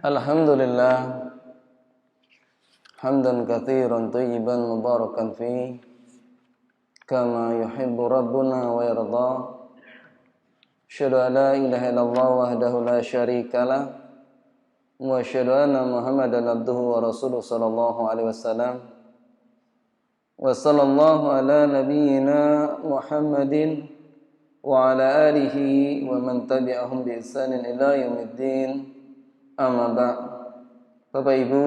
Alhamdulillah hamdan katsiran thayyiban mubarakan fi kama yuhibbu rabbuna wa yarda. Asyhadu an la ilaha illallah wahdahu la syarikalah wa asyhadu anna Muhammadan abduhu wa rasuluhu sallallahu alaihi wasallam. Wa sallallahu ala nabiyyina Muhammadin wa ala alihi wa man tabi'ahum bi ihsanin ila yaumiddin. Amma ba'. Bapak Ibu,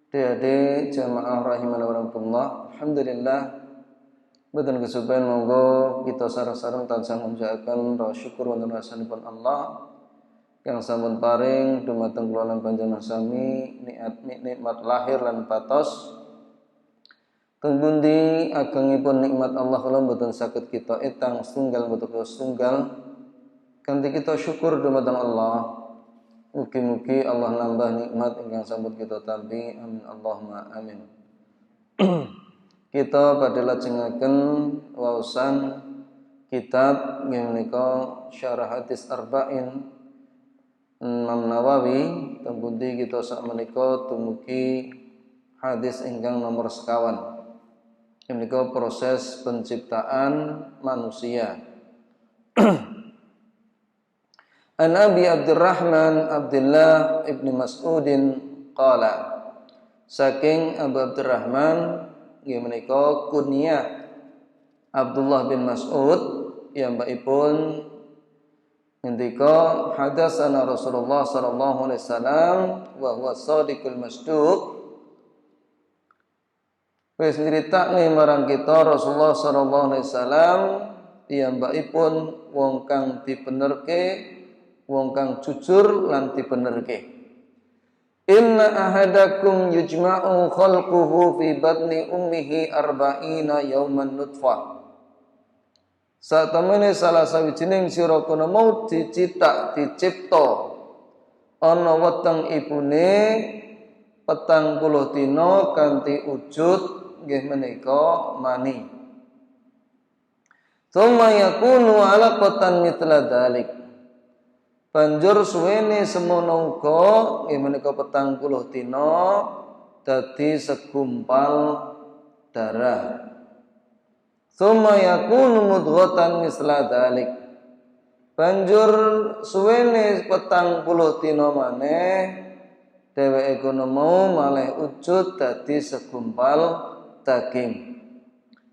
adik-adik jamaah rahimana wa rahimakumullah. Alhamdulillah boten kesupen monggo kita sareng-sareng tansah munjaaken raos syukur wonten rasanipun Allah yang sampun paring dumateng kula lan panjenengan sami nikmat lahir lan patos. Teng pundi agengipun nikmat Allah kula boten saged kita etang setunggal boten setunggal kanthi kita syukur dumateng Allah. Mugi-mugi Allah nambah nikmat ingkang sampun kita tampi. Amin Allahumma amin. Kita badhe lajengaken waosan kitab menika Syarah Hadis Arba'in Imam Nawawi. Teng pundi kita sak menika dumugi hadis ingkang nomor sekawan. Menika proses penciptaan manusia. An Abi Abdurrahman Abdullah ibn Mas'udin qala, saking Abu Abdurrahman nggih menika kunyah Abdullah bin Mas'ud yang mbakipun ngendika hadatsana Rasulullah sallallahu alaihi wasallam wa huwa shadiqul masduq. Wis nyritakne marang kita Rasulullah sallallahu alaihi wasallam yang mbakipun wong kang dibenerke, wong kang jujur lan dibenerke. Inna ahadakum yujma'u khalquhu fi batni ummihi arba'ina yauman nutfah. Satemene salah sawijining sira kono mau dicipta ana weteng ibune 40 dina kanthi wujud nggih menika mani. Tsumma yakunu 'alaqatan mithla dzalik. Banjur suwene semono uga menika 40 dina dadi segumpal darah. Tsumma yakunu mudghatan misla dzalik. Banjur suwene 40 dina maneh dheweke kono mau malih wujud dadi segumpal daging.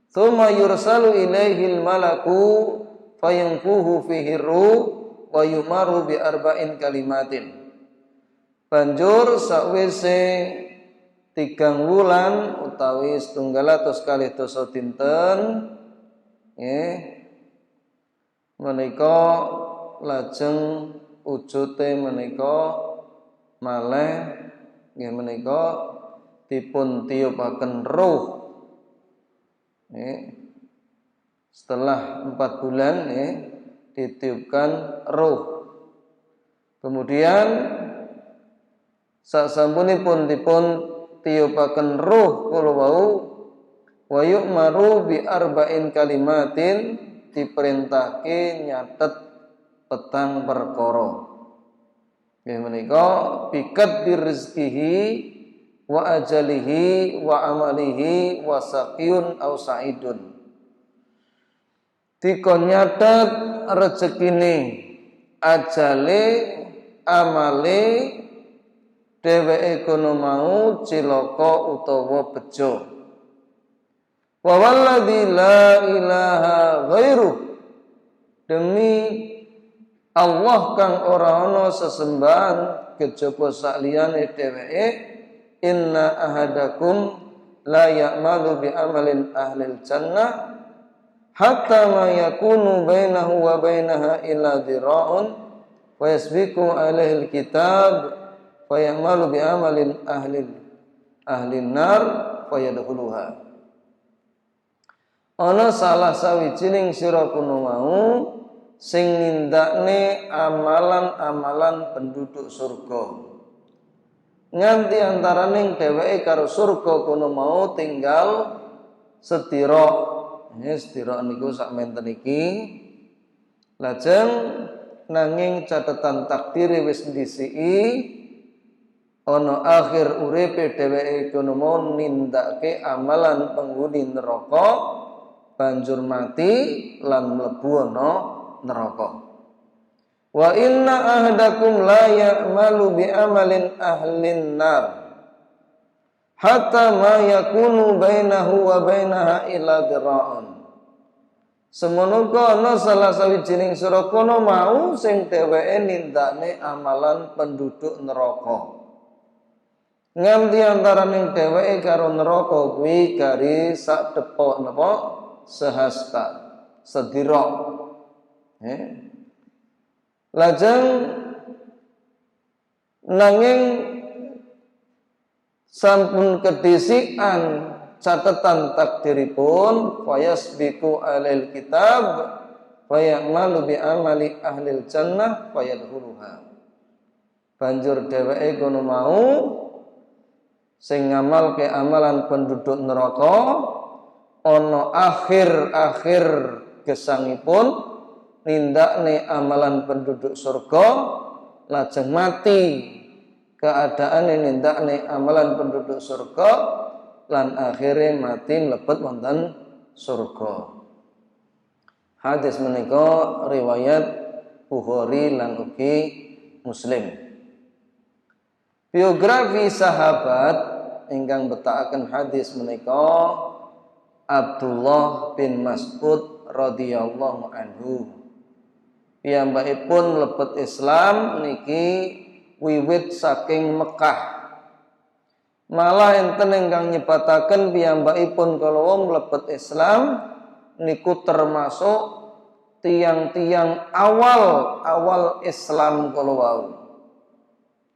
Tsumma yursalu ilaihil malaku fayanfuhu fihi ruh wa yumaru bi arba'in kalimatin. Banjur sakwise 3 wulan utawi 100 kali dosa dinten menika lajeng wujude menika malih nggih menika dipun tiupaken ruh. Setelah 4 bulan ditiupkan ruh. Kemudian sasampunipun dipun tiupaken ruh kula wau wa yu'maru bi arba'in kalimatin, diperintahke nyatet petang perkara. Nggih menika bikat rizqihi wa ajalihi wa amalihi wa saqiyun aw sa'idun. Dikon nyatet rezekine, ajale, amale, dheweke kono mau cilaka utawa bejo. Wa walladzi la ilaha ghairuh, demi Allah kang ora ana sesembahan kejaba saliyane dheweke, inna ahadakum la ya'malu bi amalin ahlil jannah hatta ma yakunu bainahu wa bainaha illa dhira'un wa yasbiqu alaihi alkitab fa ya'malu bi amalin ahlin nar fa yadkhuluha. Ana salah sawijining sira kuno mau sing nindakne amalan-amalan penduduk surga. Nganti antaraning dheweke karo surga kuno mau tinggal sedira. Sedira niku sak menten iki. Lajeng nanging catatan takdire wis ndisiki ana akhir uripe dheweke kono mau nindakake amalan penghuni neraka banjur mati lan mlebu ana neraka. Wa inna ahdakum la ya'malu bi amalin ahlin nar hatta ma yakunu bainahu wa bainaha illa dira'un. Semono ana salah sawijining sira kono mau sing dheweke nindakne amalan penduduk neraka. Nganti antaraning dheweke karo neraka kuwi gari sak depok napa sehasta sedira. Lajeng nanging sampun kedisikan catatan takdiripun fayasbiqu alal kitab fayamalu bi amali ahlil jannah fayadkhuluha. Banjur dheweke kono mau sing ngamalke amalan penduduk neraka ana akhir-akhir gesangipun nindakne amalan penduduk surga lajeng mati keadaane nindakne amalan penduduk surga lan akhire mati mlebet wonten surga. Hadis menika riwayat Bukhari lan ugi Muslim. Biografi sahabat ingkang betakaken hadis menika Abdullah bin Mas'ud radhiyallahu anhu. Piyambakipun mlebet Islam niki wiwit saking Mekah. Malah enten ingkang nyebataken piyambakipun kala mlebet Islam niku termasuk tiang-tiang awal Islam kala wau.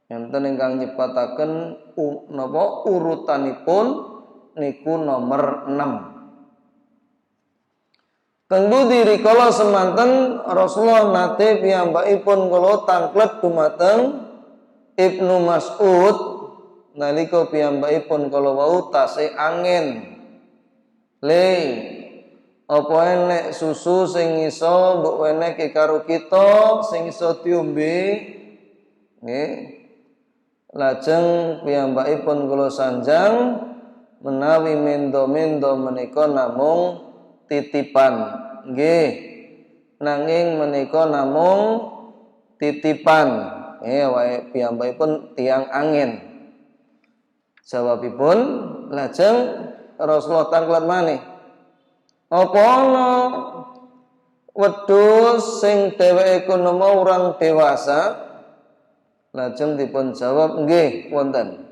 Enten ingkang nyebataken napa urutanipun niku nomor 6. Kanggo rikala semanten Rasulullah nate piyambakipun kala tanglet dumateng Ibnu Mas'ud nalika piyambakipun kala wau tasih angin. Le apa enek susu sing iso mbok wenehke karo kita sing iso diombe? Nggih. Lajeng piyambakipun kala sanjang menawi mendo-mendo menika namung titipan, nggih. Nanging menika namung titipan. Wae piyambakipun tiyang angin. Jawabipun lajeng Rasulullah tanglet malih. Apa ana wedhus sing dheweke kono mau urang dewasa? Lajeng dipun jawab nggih wonten.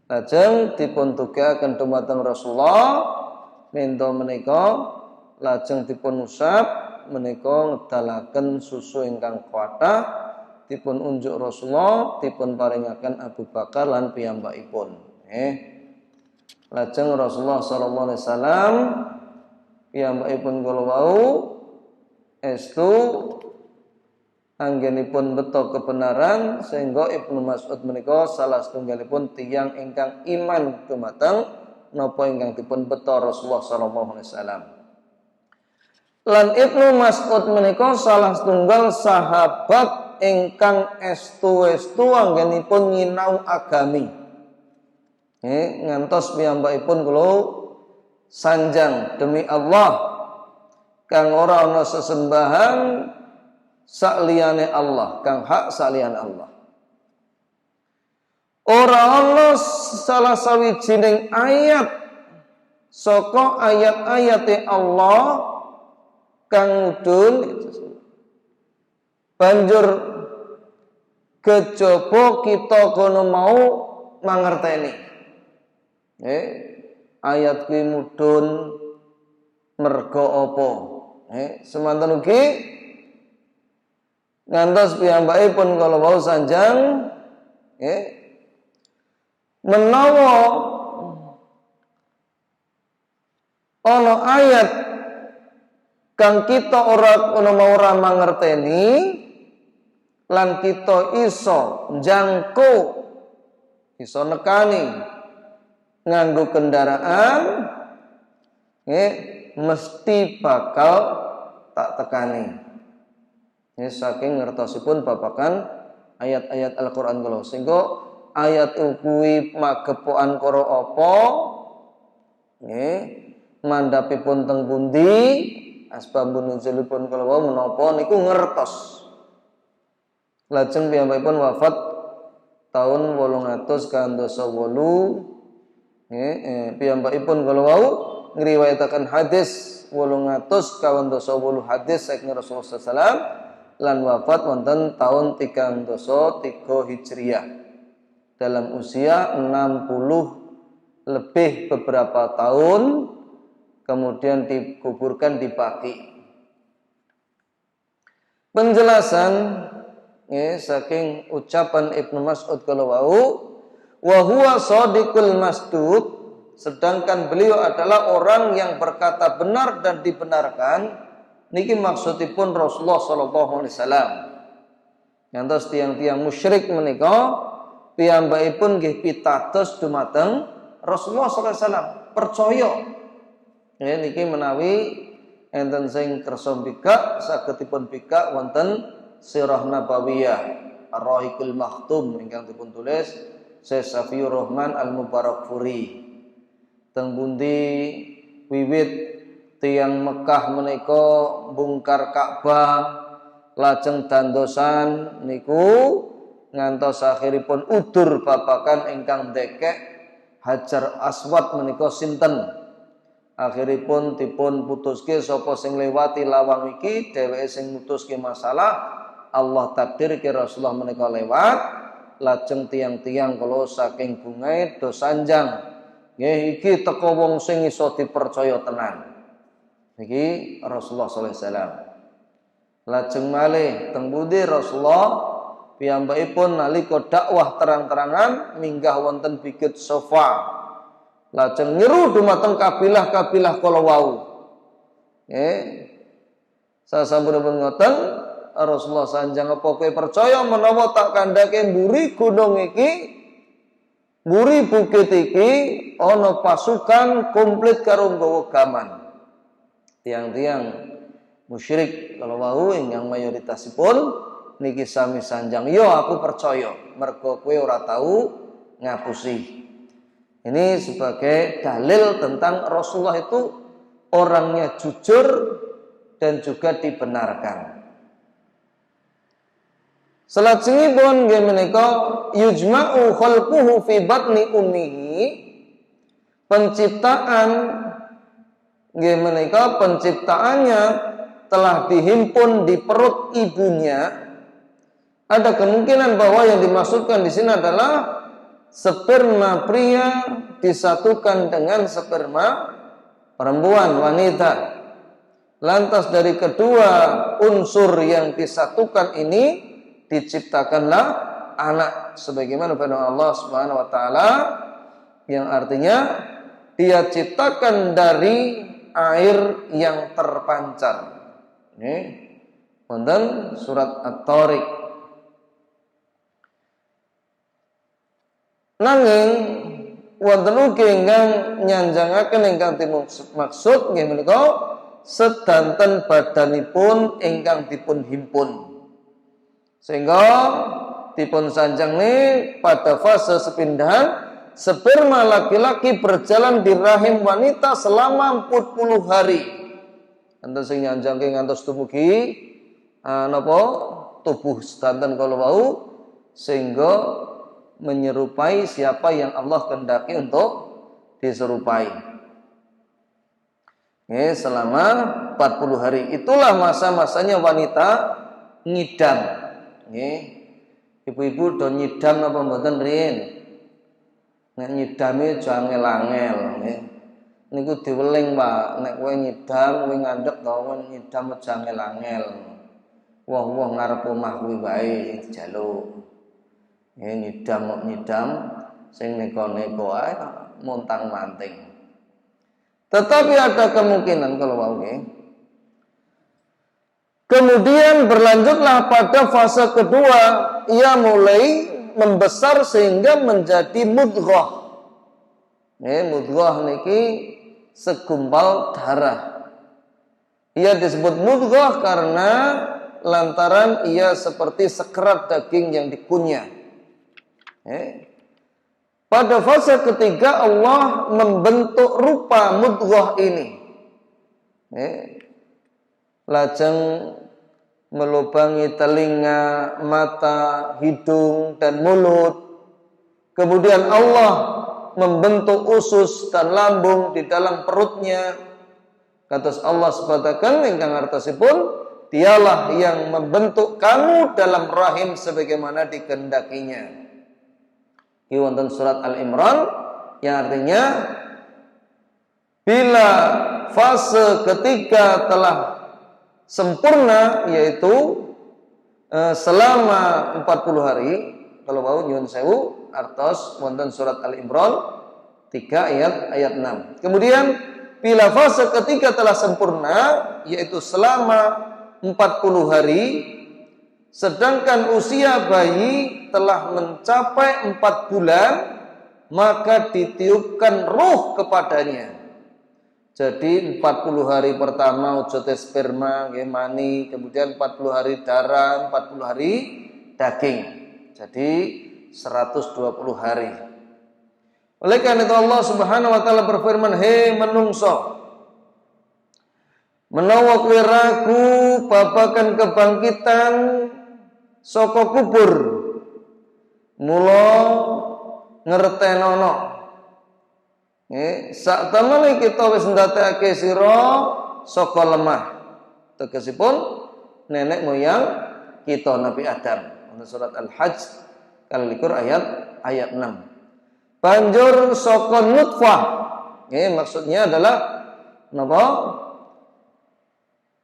Lajeng dipun tugahaken dumateng Rasulullah mendo menika lajeng dipun usap menika ngedalaken susu ingkang kathah dipun unjuk Rasulullah dipun paringaken Abu Bakar lan piyambakipun. Lajeng Rasulullah sallallahu alaihi wasallam piyambakipun kala wau estu anggenipun beto kebenaran sehingga Ibnu Mas'ud menika salah setunggalipun tiyang ingkang iman dumateng napa ingkang dipun beto Rasulullah sallallahu alaihi wasallam. Lan Ibnu Mas'ud menika salah setunggal sahabat ingkang estu-estu anggenipun nyinau agami. Ngantos piyambakipun kula sanjang demi Allah kang ora ana sesembahan sakliyane Allah, kang hak sakliyane Allah. Ora ana salah sawijining ayat saka ayat-ayate Allah kang mudhun banjur kejaba kita kono mau mangerteni. Ayat kuwi mudhun merga apa? Semanten ugi ngantos piyambakipun kala wau sanjang menawa ana ayat kang kita ora mangerteni lan kita iso njangko iso nekani nganggo kendaraan mesti bakal tak tekani. Saking ngertosipun babakan ayat-ayat Al-Qur'an kula sehingga ayat kuwi magepokan karo apa nggih mandhapipun teng pundi asbabun nuzulipun kala wau menapa niku ngertos. Lajeng piyambakipun wafat tahun 808 nggih piyambakipun kala wau ngriwayataken hadis 808 hadis saking Rasulullah sallallahu alaihi wasallam lan wafat wonten tahun 303 Hijriah dalam usia 60 lebih beberapa tahun, kemudian dikuburkan di Baqi. Penjelasan saking ucapan Ibnu Mas'ud kalau wau wa huwa shadiqul masdud, sedangkan beliau adalah orang yang berkata benar dan dibenarkan. Niki maksudipun Rasulullah sallallahu alaihi wasallam. Ngantos tiang-tiang musyrik menika piyambakipun nggih pitados dumateng Rasulullah sallallahu alaihi wasallam, percaya. Ya niki menawi enten sing kersa bika sagedipun bika wonten Sirah Nabawiyah Ar-Rahiqul Makhtum ingkang dipun tulis Syekh Safiur Rahman Al-Mubarakfuri. Teng pundi wiwit tiyang Mekah menika bungkar Ka'bah lajeng dandosan niku ngantos akhiripun udur babakan ingkang dekek Hajar Aswad menika sinten. Akhiripun dipun putuske sapa sing liwati lawang iki dheweke sing mutuske masalah. Allah takdirke Rasulullah menika lewat lajeng tiang-tiang kala saking bungae do sanjang nggih iki teka wong sing iso dipercaya tenan. Niki Rasulullah sallallahu alaihi wasallam. Lajeng malih teng pundi Rasulullah piyambakipun nalika dakwah terang-terangan minggah wonten Bukit Safa. Lajeng nyeru dumateng kabilah-kabilah kala wau. Nggih. Sasampunipun ngoten Rasulullah sanjang apa kowe percaya menawa tak kandhake mburi gunung iki, mburi bukit iki ana pasukan komplit karo nggawa gaman. Tiang-tiang musyrik kalau wau ingkang mayoritasipun niki sami sanjang yo aku percaya mergo kowe ora tahu ngapusi. Ini sebagai dalil tentang Rasulullah itu orangnya jujur dan juga dibenarkan. Salajengipun nggih menika yujma'u khalquhu fi batni ummihi, penciptaan nggih menika penciptaannya telah dihimpun di perut ibunya. Ada kemungkinan bahwa yang dimaksudkan di sini adalah sperma pria disatukan dengan sperma perempuan wanita. Lantas dari kedua unsur yang disatukan ini diciptakanlah anak sebagaimana firman Allah Subhanahu wa taala yang artinya Dia ciptakan dari air yang terpancar. Ini wonten surat At-Tariq. Nanging wonten ugi ingkang nyanjangaken ingkang dimaksud nggih menika sedanten badanipun ingkang dipun himpun. Sehingga dipun sanjangne pada fase sepindahan sperma laki-laki berjalan di rahim wanita selama 40 hari. Enten sing nyanjangke ngantos dumugi napa tubuh sedanten kala wau sehingga menyerupai siapa yang Allah kehendaki untuk diserupai. Selama 40 hari itulah masa-masanya wanita ngidam. Ibu-ibu do nyidam apa mboten riyin? Nek nyidame aja angel-angel nggih. Niku diweling, Pak. Nek kowe nyidam, kowe ngandhek to nyidam aja angel-angel. Wong-wong ngarep omah kuwi wae dijaluk. Nyidam sing neko-neko ae montang-manting. Tetapi ada kemungkinan kalau wau nggih. Kemudian berlanjutlah pada fase kedua, ia mulai membesar sehingga menjadi mudghah. Mudghah niki segumpal darah. Ia disebut mudghah karena lantaran ia seperti sekerat daging yang dikunyah. pada fase ketiga Allah membentuk rupa mudghah ini. Lajeng melubangi telinga, mata, hidung, dan mulut. Kemudian Allah membentuk usus dan lambung di dalam perutnya. Kados Allah sebataken ingkang artosipun, dialah yang membentuk kamu dalam rahim sebagaimana dikehendakinya. Ini wonten surat Al-Imran yang artinya bila fase ketiga telah sempurna, yaitu selama 40 hari, kalau mau nyuwun sewu artos wonten surat Al-Imran 3 ayat 6. Kemudian bila fase ketiga telah sempurna, yaitu selama 40 hari, sedangkan usia bayi telah mencapai 4 bulan, maka ditiupkan ruh kepadanya. Jadi 40 hari pertama wujud sperma, mani, kemudian 40 hari darah, 40 hari daging. Jadi 120 hari. Oleh karena itu Allah Subhanahu wa taala berfirman, "Hei menungso, menawa kowe ragu babagan kebangkitan saka kubur, mula ngertenono. Sak temene kita wis ndadekake sira saka lemah." Tegesipun nenek moyang kita Nabi Adam. Surat Al-Hajj kalikur ayat 6. Banjur saka nutfah. Maksudnya adalah napa?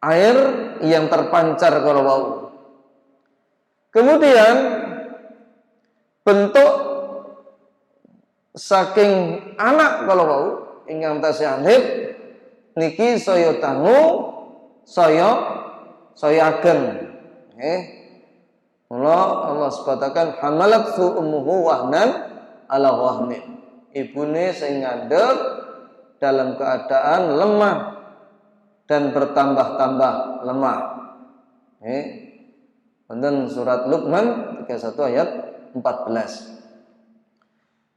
Air yang terpancar kalau wau. Kemudian bentuk saking anak kalau wau ingkang tasih alif niki saya dangu saya ageng. Mula Allah sebatakan hamalat su ummuhu wahnan ala wahnin. Ibune sing ngandhut dalam keadaan lemah dan bertambah-tambah lemah. Wonten surat Luqman 31 ayat 14.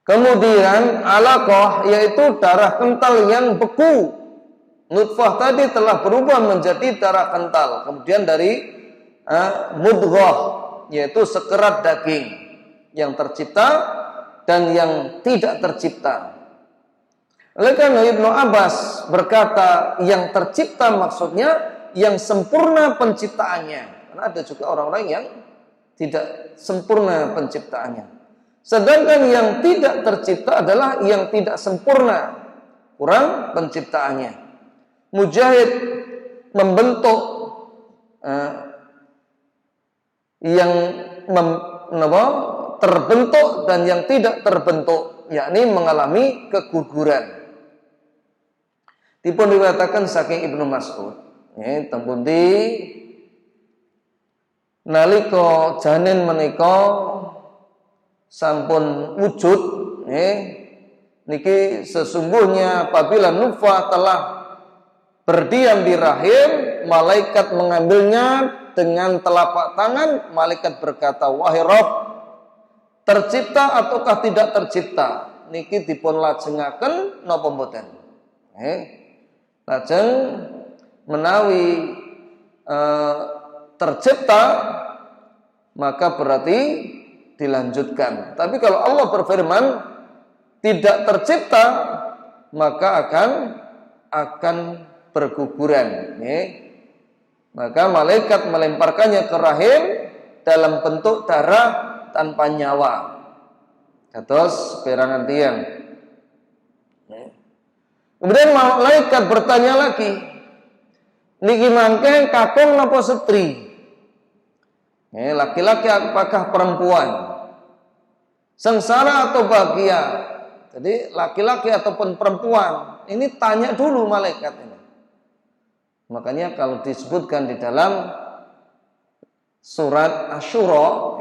Kemudian alaqah, yaitu darah kental yang beku. Nutfah tadi telah berubah menjadi darah kental. Kemudian dari mudghah, yaitu sekerat daging yang tercipta dan yang tidak tercipta. Oleh karena Ibnu Abbas berkata yang tercipta maksudnya yang sempurna penciptaannya. Karena ada juga orang-orang yang tidak sempurna penciptaannya. Sedangkan yang tidak tercipta adalah yang tidak sempurna, kurang penciptaannya. Mujahid membentuk yang terbentuk dan yang tidak terbentuk, yakni mengalami keguguran. Dipun dikatakan saking Ibnu Mas'ud, tempundi nalika janin menika sampun wujud, niki sesungguhnya apabila nutfah telah berdiam di rahim, malaikat mengambilnya dengan telapak tangan. Malaikat berkata, "Wahai Rabb, tercipta ataukah tidak tercipta?" Niki dipun lajengaken napa mboten? Lajeng menawi tercipta, maka berarti dilanjutkan. Tapi kalau Allah berfirman tidak tercipta, maka akan berguguran. Maka malaikat melemparkannya ke rahim dalam bentuk darah tanpa nyawa. Kados perangan tiang. Kemudian malaikat bertanya lagi, niki mangke kakung napa setri? Laki-laki apakah perempuan? Sengsara atau bahagia? Jadi laki-laki ataupun perempuan? Ini tanya dulu malaikat ini. Makanya kalau disebutkan di dalam surat Asy-Syura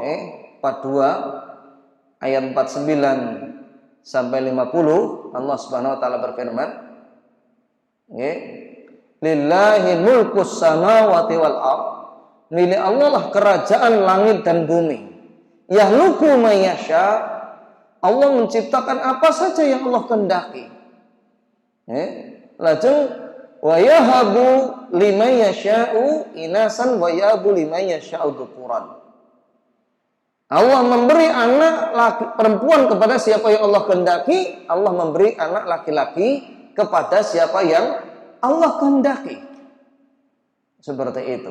42 ayat 49 sampai 50, Allah Subhanahu wa taala berfirman, lillahi mulkus samawati wal ardh, milik Allah lah kerajaan langit dan bumi. Yahluku may yasha, Allah menciptakan apa saja yang Allah kehendaki. Lajeng wa yahabu liman yasha'u inasan wa yahabu liman yasha'u dzukuran. Allah memberi anak laki, perempuan kepada siapa yang Allah kehendaki. Allah memberi anak laki-laki kepada siapa yang Allah kehendaki. Seperti itu.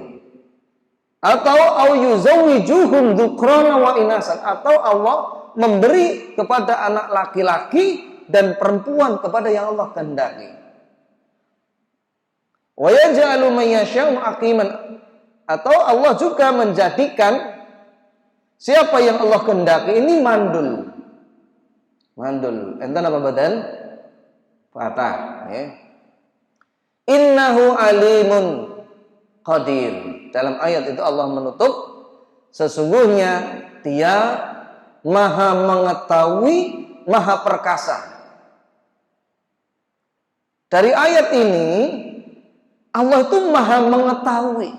Atau au yuzawwijuhum dzukrana wa inasan, atau Allah memberi kepada anak laki-laki dan perempuan kepada yang Allah kehendaki. Wa yaj'alu man yasha'u aqiman, atau Allah juga menjadikan siapa yang Allah kehendaki ini mandul. Mandul. Enten apa badan? Patah. Innahu alimun qadir. Dalam ayat itu Allah menutup, sesungguhnya Dia Maha mengetahui, Maha perkasa. Dari ayat ini Allah itu Maha mengetahui.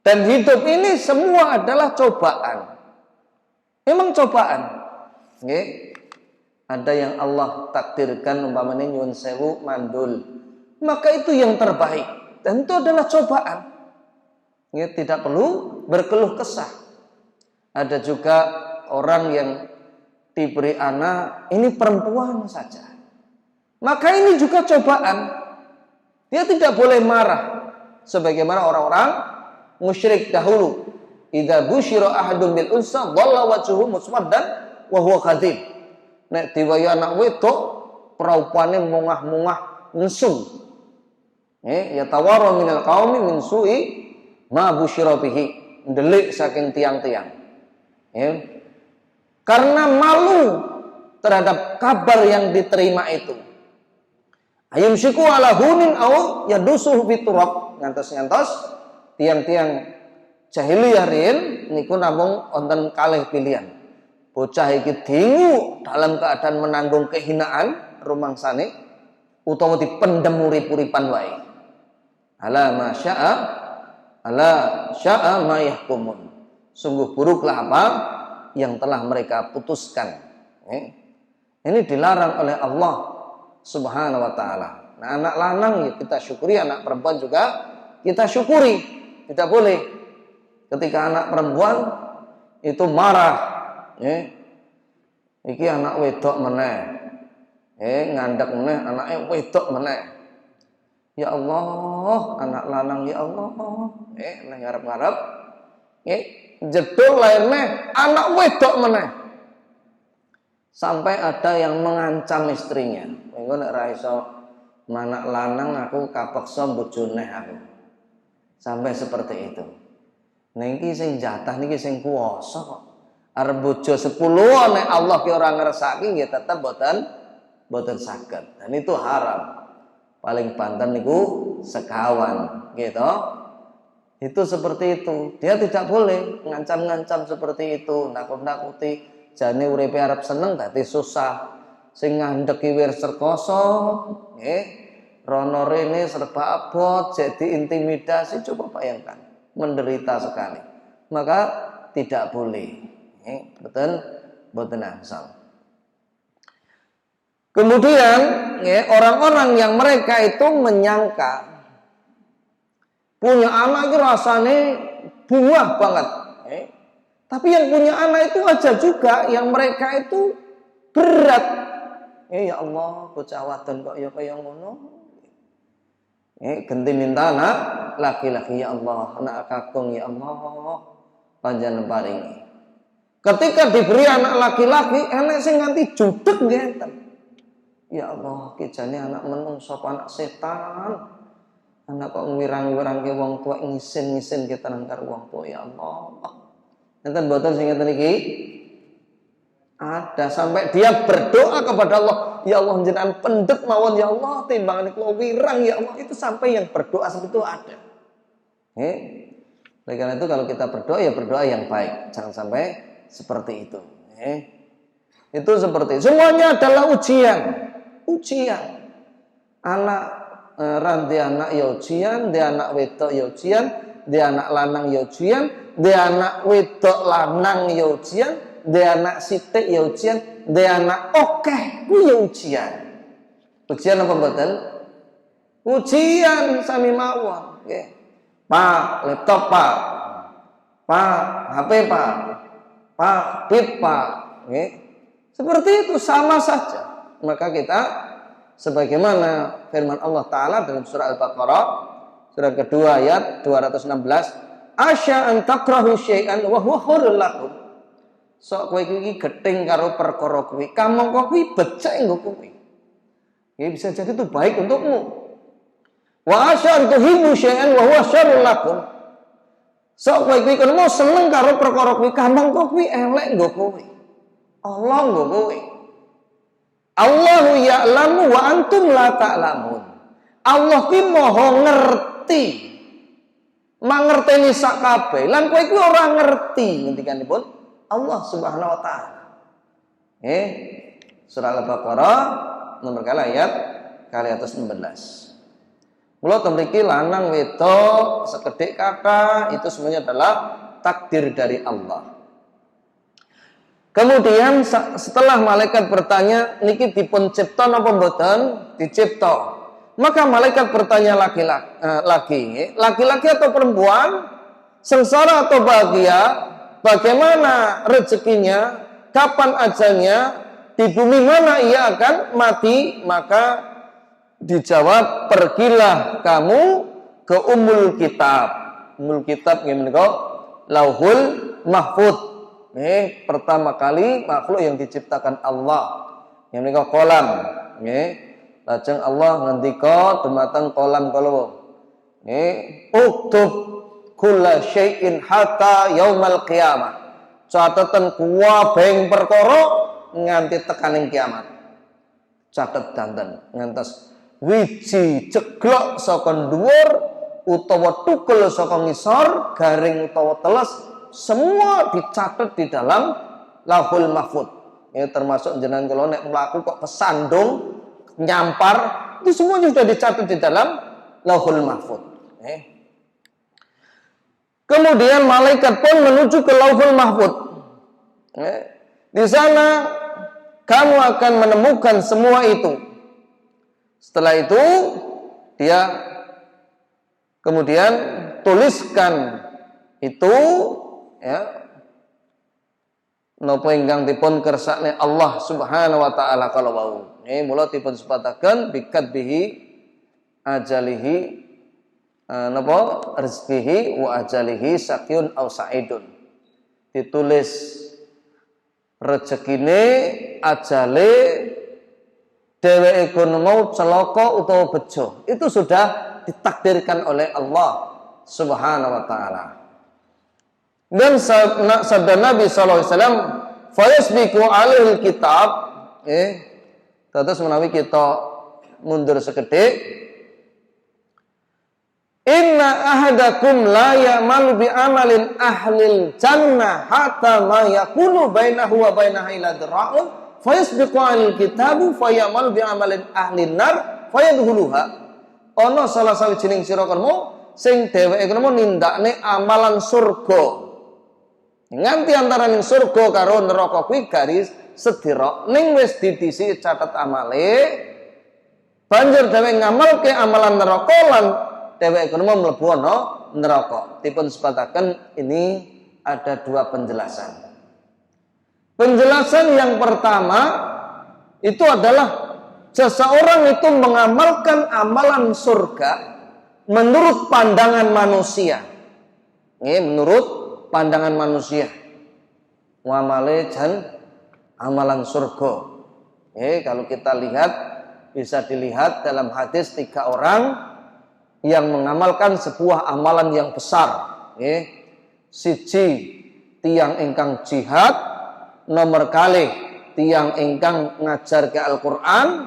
Dan hidup ini semua adalah cobaan. Memang cobaan. Ada yang Allah takdirkan umpamanya nyuwun sewu mandul, maka itu yang terbaik. Dan itu adalah cobaan. Tidak perlu berkeluh kesah. Ada juga orang yang diberi anak, ini perempuan saja. Maka ini juga cobaan. Dia tidak boleh marah. Sebagaimana orang-orang musyrik dahulu, idza busyira ahadun bil unsa dhalla wajhuhu muswaddan wa huwa kadhib. Nek diwayu anak wedok praupane mungah-mungah nesung. Ya tawara minal qaumi min su'i ma busyira bihi, ndelik saking tiang-tiang. Karena malu terhadap kabar yang diterima itu. Ayumsiku ala hunin au yadusuhu fiturab, ngantos-ngantos tiang-tiang jahiliyah riyen niku namung wonten kalih pilihan. Bocah iki dingu dalam keadaan menanggung kehinaan rumangsane utawa dipendem urip-uripan wae. Ala masya'a ala sya'a ma yahkumun. Sungguh buruklah apa yang telah mereka putuskan. Ini dilarang oleh Allah Subhanahu wa taala. Nah, anak lanang ya kita syukuri, anak perempuan juga kita syukuri. Tidak boleh ketika anak perempuan itu marah, iki anak wedok meneh, ngandek meneh, anaknya wedok meneh. Ya Allah, anak lanang ya Allah, ngarep-ngarep, jedul lainnya anak wedok meneh. Sampai ada yang mengancam istrinya, engko nek ra iso anak lanang aku kapeksa bojone aku. Sampai seperti itu. Niki sing jatah niki sing kuwasa kok. Arep bojo 10 nek Allah ki ora ngersaki nggih tetep boten saged. Dan itu haram. Paling banter niku sekawan, gitu. Itu seperti itu. Dia tidak boleh ngancam-ngancam seperti itu, nakut-nakuti jane uripe arep seneng dadi susah. Sing ngandheki wir serkoso, rono rene serba abot, jadi intimidasi, coba bayangkan, menderita sekali. Maka tidak boleh. Boten angsal. Kemudian orang-orang yang mereka itu menyangka punya anak itu rasanya buah banget. Tapi yang punya anak itu aja juga yang mereka itu berat. Ya Allah, bocah wadon kok ya kaya ngono. Ganti minta anak laki-laki, ya Allah, anak kakung ya Allah, panjenengan paringi. Ketika diberi anak laki-laki, enek sing nganti judeg ngeten. Ya Allah, kijane anak menungso anak setan. Anak kok ngwirang-wirangke wong tua, ngisin-ngisin kita nangkar wong tua, ya Allah. Ngeten mboten sing ngeten iki? Ada sampai dia berdoa kepada Allah, ya Allah jenengan pendet mawon ya Allah, timbangan kula wirang ya Allah, itu sampai yang berdoa seperti itu ada. Oleh karena itu kalau kita berdoa ya berdoa yang baik, jangan sampai seperti itu. Itu seperti itu. Semuanya adalah ujian. Anak ranti anak ya ujian, dia anak wedok ya ujian, dia anak lanang ya ujian, dia anak wedok lanang ya ujian. Duwe anak sithik ya ujian, duwe anak akeh ku ya ujian. Ujian apa mboten? Ujian sami mawon, nggih. Pak, laptop Pak. Pak, HP Pak. Pak, pit Pak, nggih. Seperti itu sama saja. Maka kita sebagaimana firman Allah Ta'ala dalam surah Al-Baqarah surah kedua ayat 216, asya an takrahu syai'an wa huwa khairul lakum. Sok kowe iki gething karo perkara kuwi, kamangka kuwi becik nggo kowe. Ya bisa jadi itu baik untukmu. Wa asya an tuhibbu syai'an wa huwa syarrul lakum. Sok kowe iki kono seneng karo perkara kuwi, kamangka kuwi elek nggo kowe. Allah nggo kowe. Allahu ya'lamu wa antum la ta'lamun. Allah ki maha ngerti. Mangerteni sak kabeh. Lan kowe iki ora ngerti ngendikanipun Allah Subhanahu wa taala. Surah Al-Baqarah nomor kali ayat kali atas 16. Mula mriki lanang wedok sekedhik kata itu semuanya adalah takdir dari Allah. Kemudian setelah malaikat bertanya, niki dipun cipta napa mboten? Dicipta. Maka malaikat bertanya laki-laki atau perempuan, sengsara atau bahagia, bagaimana rezekinya, kapan ajalnya, di bumi mana ia akan mati? Maka dijawab, pergilah kamu ke Ummul Kitab. Ummul Kitab menika Lauhul Mahfuz. Pertama kali makhluk yang diciptakan Allah yang menika kolam. Lajeng Allah ngendika dumateng kolam kalawuh. Uktub kulla syai'in hatta yaumal qiyamah. Catatan kuwabeng perkara nganti tekaning kiamat. Catet danten ngantos wiji jeglok saka dhuwur utawa tukul saka ngisor, garing utawa teles, semua dicatat di dalam Lauhul Mahfuz. Ini termasuk jenengan kalau nek mlaku kok kesandung, nyampar, itu semuanya sudah dicatat di dalam Lauhul Mahfuz. Kemudian malaikat pun menuju ke Lauhul Mahfuz. Di sana kamu akan menemukan semua itu. Setelah itu dia kemudian tuliskan itu, ya, napa ingkang dipun kersakne Allah Subhanahu wa taala kalau wau. Mula dipun sebataken bikadbihi ajalihi napa rezkihi wa ajalihi sakyun aw saidun. Ditulis rezekine, ajale dheweke kono mau celaka utawa bejo. Itu sudah ditakdirkan oleh Allah Subhanahu wa taala. Dan sabda Nabi sallallahu alaihi wasallam, "Fayasbiqu alaihil kitab." Terus menawi kita mundur sekedhik, "Inna ahadakum la ya'malu bi amalin ahlil jannah hatta ma yakunu bainahu wa bainaha illa dira'un, fayasbiqu alaihil kitabu fayamalu bi amalin ahlin nar fayadkhuluha." Ana salah sawijining sira kono sing dheweke kono nindakne amalan surga. Nganti antaraning surga karo neraka kuwi garis sedira, ning wis ditisi catet amale, banjur dheweke ngamalke amalan neraka lan dheweke kono mlebu ana neraka. Dipun sebataken ini ada dua penjelasan. Penjelasan yang pertama itu adalah seseorang itu mengamalkan amalan surga menurut pandangan manusia. Menurut pandangan manusia. Muamale jan amalan surga. Kalau kita lihat, bisa dilihat dalam hadis 3 orang yang mengamalkan sebuah amalan yang besar. Siji tiang ingkang jihad, nomor kalih tiang ingkang ngajar ke Al-Quran,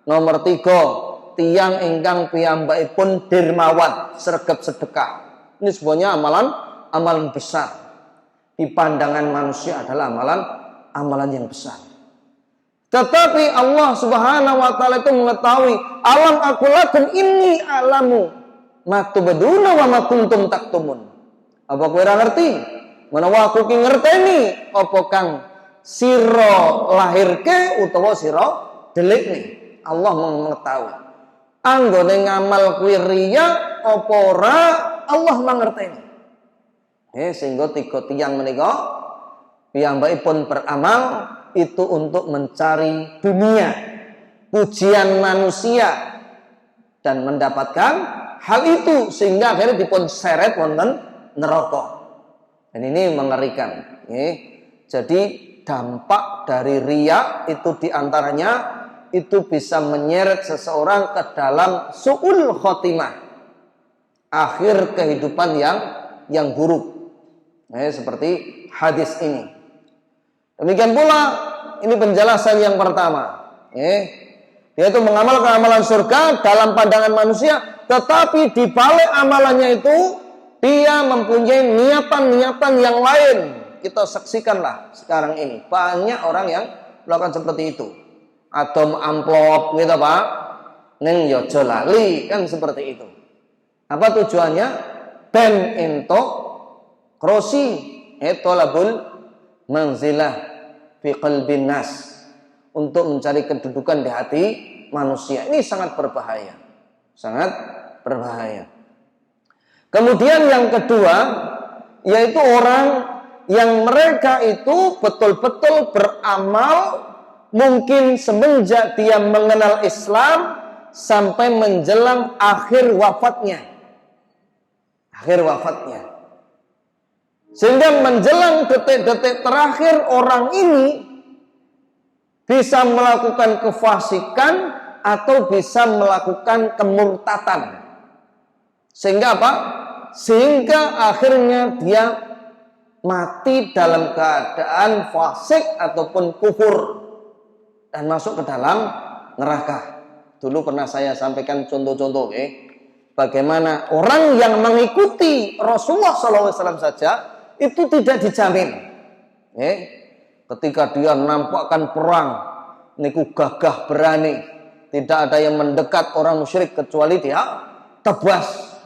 nomor 3 tiang ingkang piyambakipun dermawan, sregep sedekah. Ini semuanya amalan besar. Di pandangan manusia adalah amalan yang besar. Tetapi Allah Subhanahu wa taala itu mengetahui, alam aku lakum inni alamu ma tubduna wa ma kuntum taktumun. Apa kowe ora ngerti? menawa aku ki ngerteni apa kang sira lahirke utawa sira delikne. Allah mengetahui. Anggone ngamal kuwi riya apa ora Allah mangerteni. Sehingga tiga tiyang menika piyambakipun beramal itu untuk mencari dunia, pujian manusia dan mendapatkan hal itu sehingga akhirnya dipun seret wonten neraka. Dan ini mengerikan. Jadi dampak dari riya itu diantaranya itu bisa menyeret seseorang ke dalam su'ul khotimah, akhir kehidupan yang buruk. Seperti hadis ini. Demikian pula ini penjelasan yang pertama. Dia itu mengamalkan amalan surga dalam pandangan manusia, tetapi di balik amalannya itu dia mempunyai niatan-niatan yang lain. Kita saksikanlah sekarang ini banyak orang yang melakukan seperti itu. Atau amplop gitu Pak, neng yo lali kan seperti itu. Apa tujuannya? Ben ento krosi tolabul manzilah fi qalbin nas, untuk mencari kedudukan di hati manusia. Ini sangat berbahaya. Sangat berbahaya. Kemudian yang kedua, yaitu orang yang mereka itu betul-betul beramal mungkin semenjak dia mengenal Islam sampai menjelang akhir wafatnya. Akhir wafatnya. Sehingga menjelang detik-detik terakhir orang ini bisa melakukan kefasikan atau bisa melakukan kemurtatan. Sehingga apa? Sehingga akhirnya dia mati dalam keadaan fasik ataupun kufur dan masuk ke dalam neraka. Dulu pernah saya sampaikan contoh-contoh, bagaimana orang yang mengikuti Rasulullah SAW saja itu tidak dijamin. Ketika dia nampakkan perang, niku gagah berani, tidak ada yang mendekat orang musyrik kecuali dia tebas.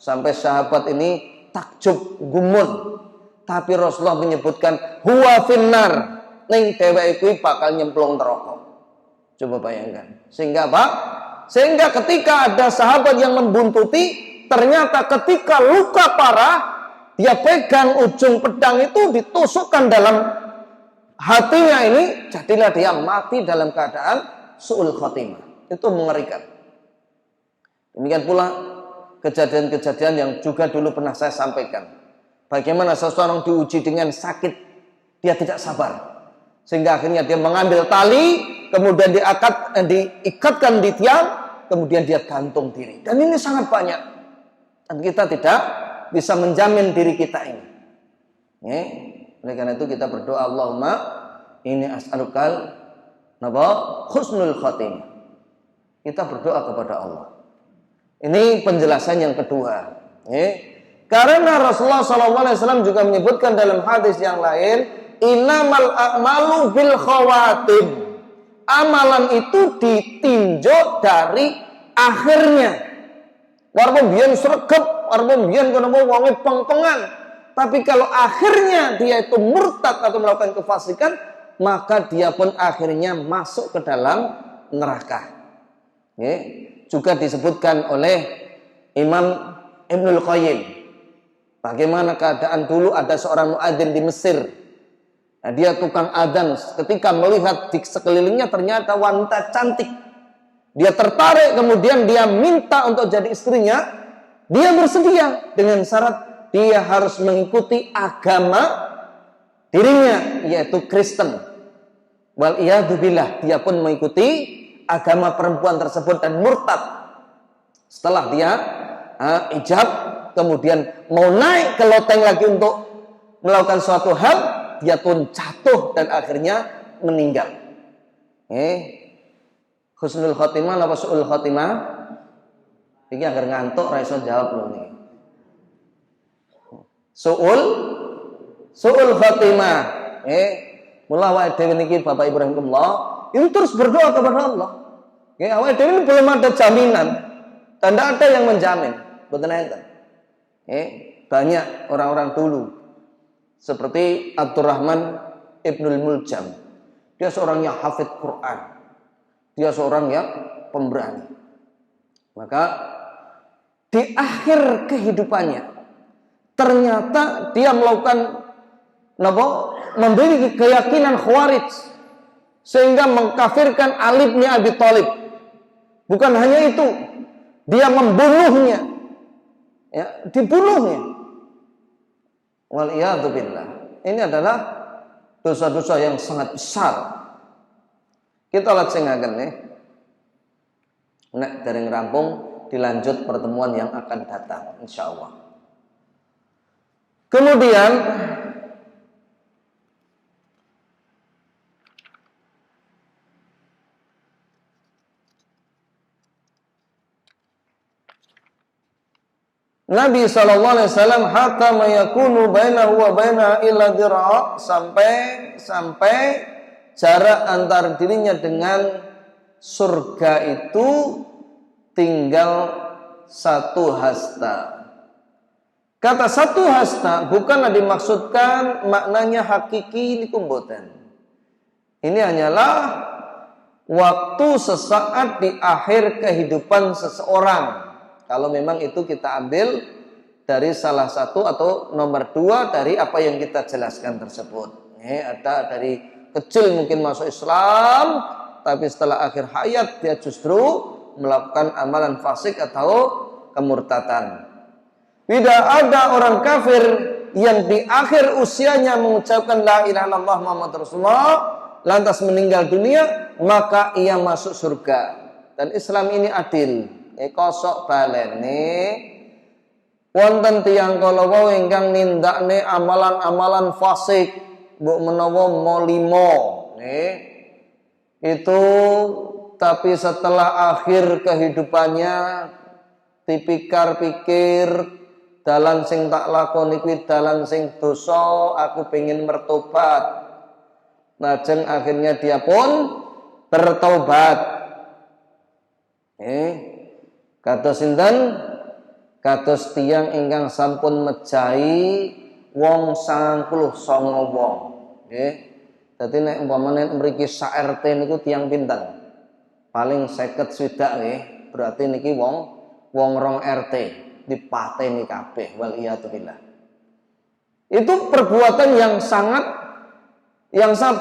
Sampai sahabat ini takjub gumun. Tapi Rasulullah menyebutkan huwa finnar, ning dheweke kuwi bakal nyemplung neraka. Coba bayangkan. Sehingga apa? Sehingga ketika ada sahabat yang membuntuti, ternyata ketika luka parah, dia pegang ujung pedang itu ditusukkan dalam hatinya ini, jadilah dia mati dalam keadaan su'ul khotimah. Itu mengerikan. Demikian pula kejadian-kejadian yang juga dulu pernah saya sampaikan. Bagaimana seseorang diuji dengan sakit, dia tidak sabar. Sehingga akhirnya dia mengambil tali, kemudian diikatkan di tiang, kemudian dia gantung diri. Dan ini sangat banyak. Dan kita tidak bisa menjamin diri kita ini. Oleh karena itu kita berdoa, Allahumma inni as'alukal husnul khotimah. Kita berdoa kepada Allah. Ini penjelasan yang kedua. Karena Rasulullah SAW juga menyebutkan dalam hadis yang lain, innamal a'malu bil khawatim. Amalan itu ditinjau dari akhirnya. Walaupun biyen sregep, walaupun biyen kono wonge peng-pengan, tapi kalau akhirnya dia itu murtad atau melakukan kefasikan, maka dia pun akhirnya masuk ke dalam neraka. Juga disebutkan oleh Imam Ibnul Qayyim, bagaimana keadaan dulu ada seorang muadzin di Mesir. Nah, dia tukang adzan, ketika melihat di sekelilingnya ternyata wanita cantik, dia tertarik, kemudian dia minta untuk jadi istrinya. Dia bersedia dengan syarat dia harus mengikuti agama dirinya, yaitu Kristen. Wal iyadzubillah, dia pun mengikuti agama perempuan tersebut dan murtad. Setelah dia ijab, kemudian mau naik ke loteng lagi untuk melakukan suatu hal, dia pun jatuh dan akhirnya meninggal. Husnul khotimah apa su'ul khotimah? Iki agar ngantuk ra iso jawab lho niki. Su'ul khotimah. Mula awake dhewe niki Bapak Ibu rahimakumullah, itu terus berdoa kepada Allah. Awake dhewe belum ada jaminan dan tidak ada yang menjamin. Betul enten. Banyak orang-orang dulu Seperti Abdurrahman Ibnul Muljam. Dia seorang yang hafid Quran. Dia seorang yang pemberani. Maka di akhir kehidupannya ternyata dia melakukan memiliki keyakinan Khawarij sehingga mengkafirkan Ali bin Abi Thalib. Bukan hanya itu, dia membunuhnya, ya, dibunuhnya. Waliyadzubillah. Ini adalah dosa-dosa yang sangat besar. Kita lajengaken nih. Nek dereng rampung dilanjut pertemuan yang akan datang insyaallah. Kemudian Nabi SAW hatta mayakunu bainahu wa bainaha illa dhira' sampai jarak antar dirinya dengan surga itu tinggal 1 hasta. Kata 1 hasta bukanlah dimaksudkan maknanya hakiki niku mboten. Ini hanyalah waktu sesaat di akhir kehidupan seseorang. Kalau memang itu kita ambil dari salah satu atau nomor 2 dari apa yang kita jelaskan tersebut. Ada dari kecil mungkin masuk Islam, tapi setelah akhir hayat dia justru melakukan amalan fasik atau kemurtadan. Tidak ada orang kafir yang di akhir usianya mengucapkan la ilaha illallah Muhammad Rasulullah lantas meninggal dunia maka ia masuk surga. Dan Islam ini adil. Kosok balene wonten tiyang kala wau ingkang nindakne amalan-amalan fasik mbok menawa molimo itu tapi setelah akhir kehidupannya dipikir-pikir dalan sing tak lakoni kuwi dalan sing dosa, aku pengen mertobat. Lajeng akhirnya dia pun bertobat. Kados sinten? Kados tiyang ingkang sampun mejahi wong 99 wong. Nggih. Dadi nek umpamane mriki sak RT niku tiyang pinten? Paling 50 swidak nggih. Berarti niki wong 2 RT dipateni kabeh waliyadzubillah. Itu perbuatan yang sangat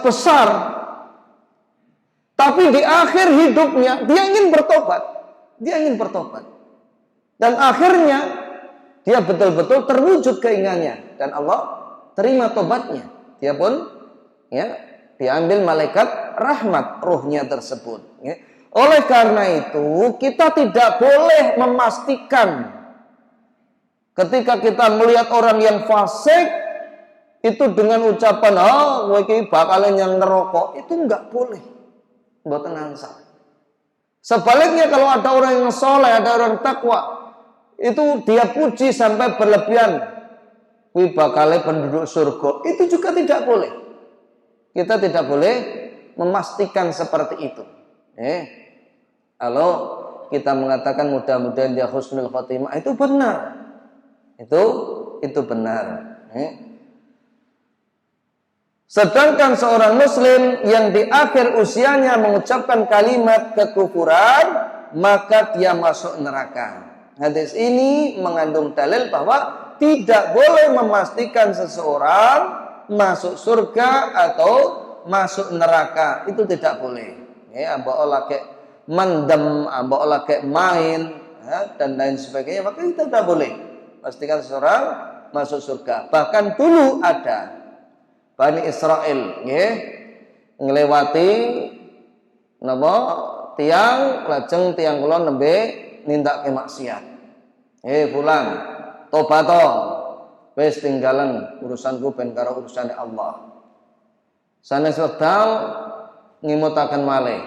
besar. Tapi di akhir hidupnya dia ingin bertobat. Dan akhirnya dia betul-betul terwujud keinginannya dan Allah terima tobatnya. Dia pun diambil malaikat rahmat ruhnya tersebut. Oleh karena itu kita tidak boleh memastikan ketika kita melihat orang yang fasik itu dengan ucapan iki bakalan yang neraka, itu enggak boleh. Mboten ansal. Sebaliknya kalau ada orang yang soleh, ada orang takwa, itu dia puji sampai berlebihan, kuwi bakale penduduk surga, itu juga tidak boleh. Kita tidak boleh memastikan seperti itu. Kalau kita mengatakan mudah-mudahan dia husnul khotimah, itu benar. Itu benar. Sedangkan seorang muslim yang di akhir usianya mengucapkan kalimat kekufuran, maka dia masuk neraka. Hadis ini mengandung dalil bahwa tidak boleh memastikan seseorang masuk surga atau masuk neraka. Itu tidak boleh. Mbok lagi mendem, mbok lagi main, dan lain sebagainya, maka itu tidak boleh. Pastikan seseorang masuk surga. Bahkan dulu ada Bani Israel ngelewati tiang lajeng tiang kula nembe nindakake maksiat. Fulan, tobat to. Wis tinggalan urusanku ben karo urusane Allah. Sanes wekdal ngimutaken malih.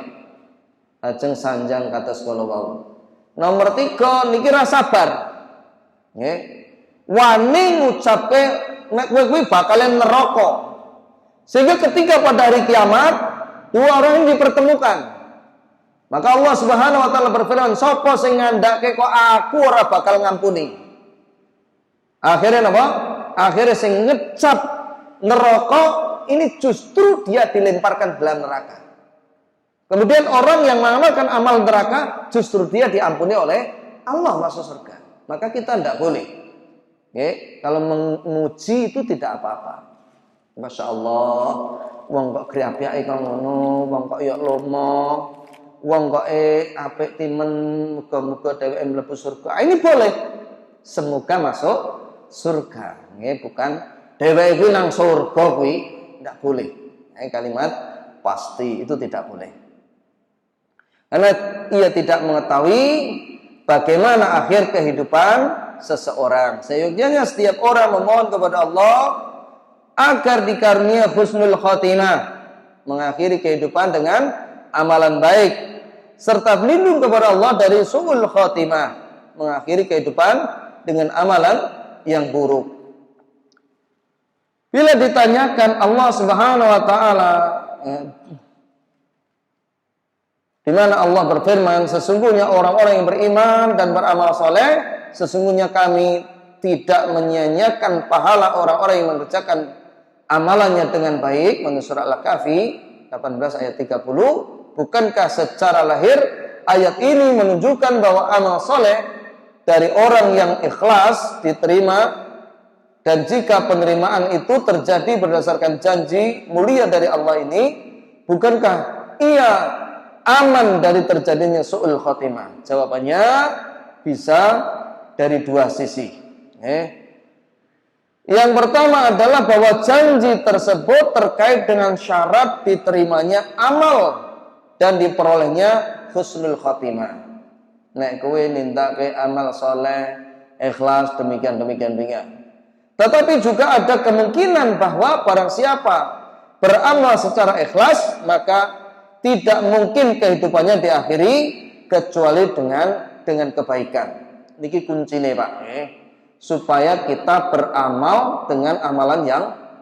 Lajeng sanjang kados kala wau. Nomor 3 niki ra sabar. Wani ngucapke nek kowe kuwi bakalan neraka. Sehingga ketika pada hari kiamat 2 orang ini dipertemukan. Maka Allah Subhanahu wa taala berfirman, "Sapa sing ngandhake kok aku ora bakal ngampuni." Akhirnya apa? Akhirnya sing ngecap ngerokok, ini justru dia dilemparkan dalam neraka. Kemudian orang yang mengamalkan amal neraka, justru dia diampuni oleh Allah masuk surga. Maka kita tidak boleh. Kalau memuji itu tidak apa-apa. Masya Allah, wong kok kriapyake kok ngono, wong kok ya lomo, wong kok apik timen, muga-muga dheweke mlebu surga. Ini boleh. Semoga masuk surga. Bukan dheweke kuwi nang surga kuwi tidak boleh. Kalimat pasti itu tidak boleh. Karena ia tidak mengetahui bagaimana akhir kehidupan seseorang. Seyogyanya setiap orang memohon kepada Allah agar dikarunia husnul khotimah, mengakhiri kehidupan dengan amalan baik, serta berlindung kepada Allah dari su'ul khotimah, mengakhiri kehidupan dengan amalan yang buruk. Bila ditanyakan Allah Subhanahu wa taala, di mana Allah berfirman, sesungguhnya orang-orang yang beriman dan beramal soleh, sesungguhnya kami tidak menyia-nyiakan pahala orang-orang yang mengerjakan amalannya dengan baik. Menurut surah Al-Kahfi 18 ayat 30. Bukankah secara lahir ayat ini menunjukkan bahwa amal soleh dari orang yang ikhlas diterima, dan jika penerimaan itu terjadi berdasarkan janji mulia dari Allah ini, bukankah ia aman dari terjadinya su'ul khotimah? Jawabannya bisa dari dua sisi. Yang pertama adalah bahwa janji tersebut terkait dengan syarat diterimanya amal dan diperolehnya husnul khotimah. Nek kowe nindake amal soleh, ikhlas, demikian. Tetapi juga ada kemungkinan bahwa barang siapa beramal secara ikhlas, maka tidak mungkin kehidupannya diakhiri kecuali dengan kebaikan. Niki kuncine Pak, supaya kita beramal dengan amalan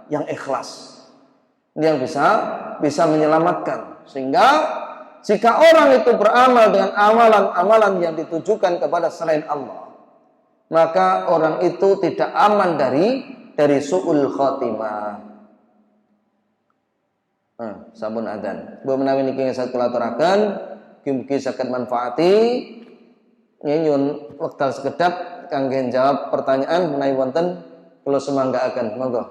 yang ikhlas, yang bisa menyelamatkan. Sehingga jika orang itu beramal dengan amalan-amalan yang ditujukan kepada selain Allah, maka orang itu tidak aman dari su'ul khotimah. Sampun adzan. Mbok menawi niki saged kula aturaken, mugi saged manfaati. Nyuwun wekdal sekedap kangge jawab pertanyaan menawi wonten, kula semanggaaken. Monggo.